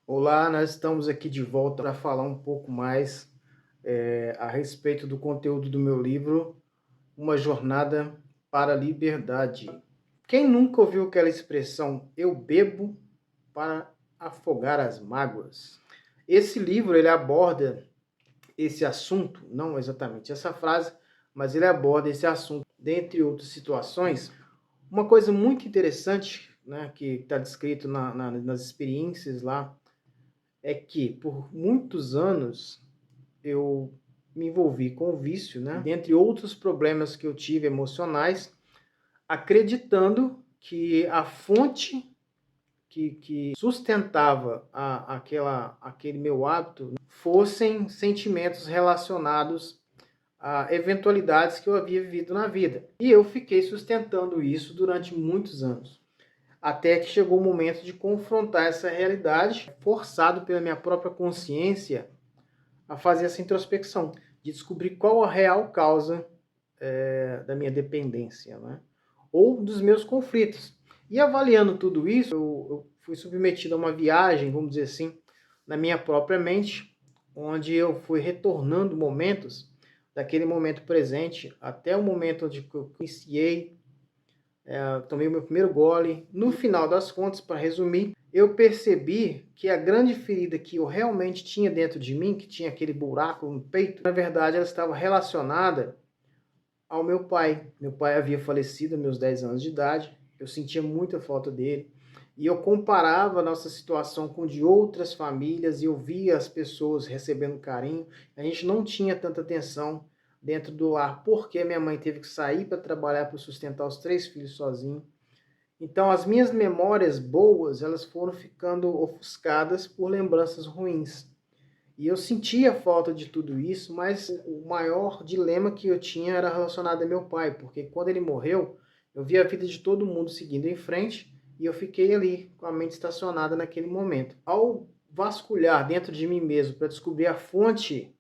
Olá, nós estamos aqui de volta para falar um pouco mais a respeito do conteúdo do meu livro, Uma Jornada para a Liberdade. Quem nunca ouviu aquela expressão, eu bebo para afogar as mágoas? Esse livro, ele aborda esse assunto, não exatamente essa frase, mas ele aborda esse assunto, dentre outras situações. Uma coisa muito interessante, né, que está descrito nas experiências lá, é que por muitos anos eu me envolvi com o vício, né? Dentre outros problemas que eu tive emocionais, acreditando que a fonte que sustentava aquele meu hábito fossem sentimentos relacionados a eventualidades que eu havia vivido na vida. E eu fiquei sustentando isso durante muitos anos. Até que chegou o momento de confrontar essa realidade, forçado pela minha própria consciência a fazer essa introspecção, de descobrir qual a real causa da minha dependência, né? Ou dos meus conflitos. E avaliando tudo isso, eu fui submetido a uma viagem, vamos dizer assim, na minha própria mente, onde eu fui retornando momentos daquele momento presente até o momento onde eu iniciei, tomei o meu primeiro gole. No final das contas, para resumir, eu percebi que a grande ferida que eu realmente tinha dentro de mim, que tinha aquele buraco no peito, na verdade ela estava relacionada ao meu pai. Meu pai havia falecido aos meus 10 anos de idade, eu sentia muita falta dele, e eu comparava a nossa situação com de outras famílias, e eu via as pessoas recebendo carinho, a gente não tinha tanta atenção dentro do lar, porque minha mãe teve que sair para trabalhar para sustentar os 3 filhos sozinho. Então as minhas memórias boas, elas foram ficando ofuscadas por lembranças ruins. E eu sentia falta de tudo isso, mas o maior dilema que eu tinha era relacionado a meu pai, porque quando ele morreu, eu vi a vida de todo mundo seguindo em frente e eu fiquei ali com a mente estacionada naquele momento. Ao vasculhar dentro de mim mesmo para descobrir a fonte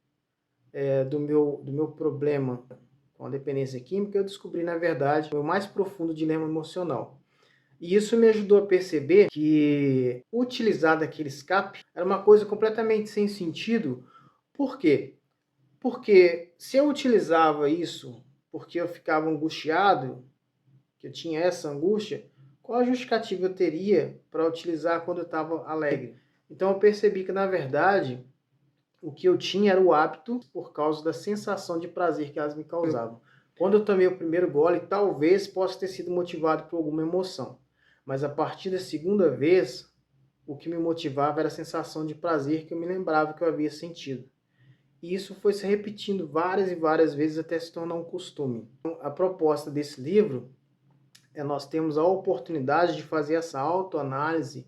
do meu problema com a dependência química, eu descobri, na verdade, o meu mais profundo dilema emocional. E isso me ajudou a perceber que utilizar daquele escape era uma coisa completamente sem sentido. Por quê? Porque se eu utilizava isso porque eu ficava angustiado, que eu tinha essa angústia, qual a justificativa eu teria para utilizar quando eu estava alegre? Então eu percebi que, na verdade, o que eu tinha era o hábito por causa da sensação de prazer que elas me causavam. Quando eu tomei o primeiro gole, talvez possa ter sido motivado por alguma emoção. Mas a partir da segunda vez, o que me motivava era a sensação de prazer que eu me lembrava que eu havia sentido. E isso foi se repetindo várias e várias vezes até se tornar um costume. Então, a proposta desse livro é nós termos a oportunidade de fazer essa autoanálise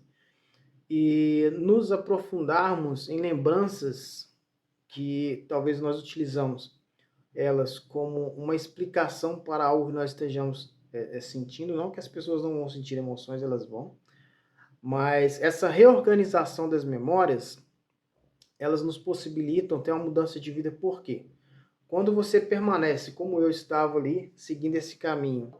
e nos aprofundarmos em lembranças que talvez nós utilizamos elas como uma explicação para algo que nós estejamos sentindo, não que as pessoas não vão sentir emoções, elas vão, mas essa reorganização das memórias, elas nos possibilitam ter uma mudança de vida. Por quê? Quando você permanece como eu estava ali, seguindo esse caminho,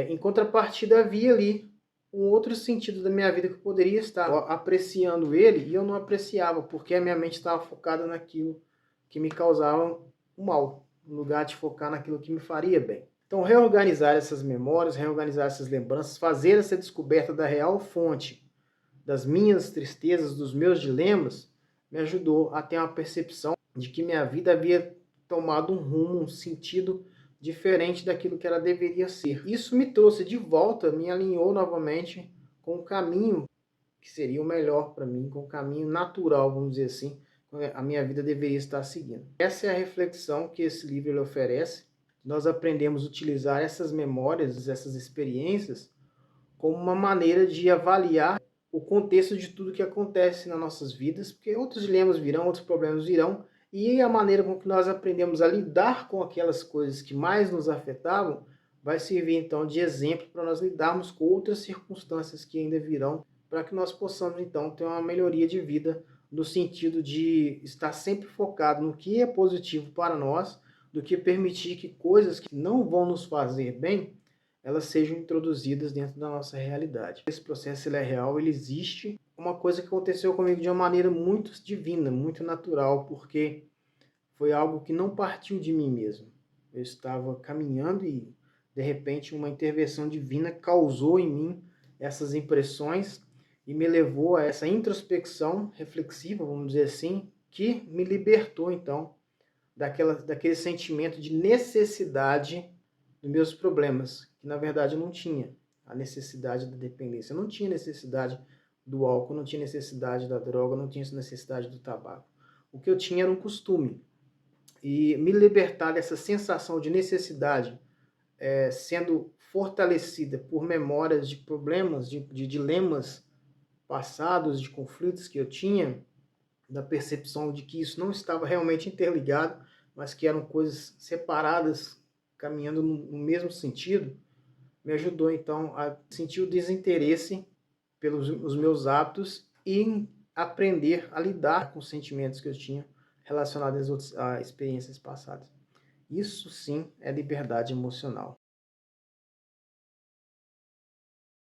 em contrapartida havia ali um outro sentido da minha vida que eu poderia estar apreciando ele e eu não apreciava, porque a minha mente estava focada naquilo que me causava o mal, no lugar de focar naquilo que me faria bem. Então, reorganizar essas memórias, reorganizar essas lembranças, fazer essa descoberta da real fonte das minhas tristezas, dos meus dilemas, me ajudou a ter uma percepção de que minha vida havia tomado um rumo, um sentido diferente daquilo que ela deveria ser. Isso me trouxe de volta, me alinhou novamente com o caminho que seria o melhor para mim, com o caminho natural, vamos dizer assim, a minha vida deveria estar seguindo. Essa é a reflexão que esse livro ele oferece. Nós aprendemos a utilizar essas memórias, essas experiências, como uma maneira de avaliar o contexto de tudo que acontece nas nossas vidas, porque outros dilemas virão, outros problemas virão, e a maneira com que nós aprendemos a lidar com aquelas coisas que mais nos afetavam vai servir então de exemplo para nós lidarmos com outras circunstâncias que ainda virão, para que nós possamos então ter uma melhoria de vida no sentido de estar sempre focado no que é positivo para nós, do que permitir que coisas que não vão nos fazer bem elas sejam introduzidas dentro da nossa realidade. Esse processo ele é real, ele existe, uma coisa que aconteceu comigo de uma maneira muito divina, muito natural, porque foi algo que não partiu de mim mesmo. Eu estava caminhando e, de repente, uma intervenção divina causou em mim essas impressões e me levou a essa introspecção reflexiva, vamos dizer assim, que me libertou, então, daquele sentimento de necessidade dos meus problemas, que na verdade eu não tinha a necessidade da dependência, eu não tinha necessidade do álcool, não tinha necessidade da droga, não tinha necessidade do tabaco. O que eu tinha era um costume. E me libertar dessa sensação de necessidade, sendo fortalecida por memórias de problemas, de dilemas passados, de conflitos que eu tinha, da percepção de que isso não estava realmente interligado, mas que eram coisas separadas, caminhando no mesmo sentido, me ajudou então a sentir o desinteresse pelos os meus hábitos e aprender a lidar com os sentimentos que eu tinha relacionados a experiências passadas. Isso sim é liberdade emocional.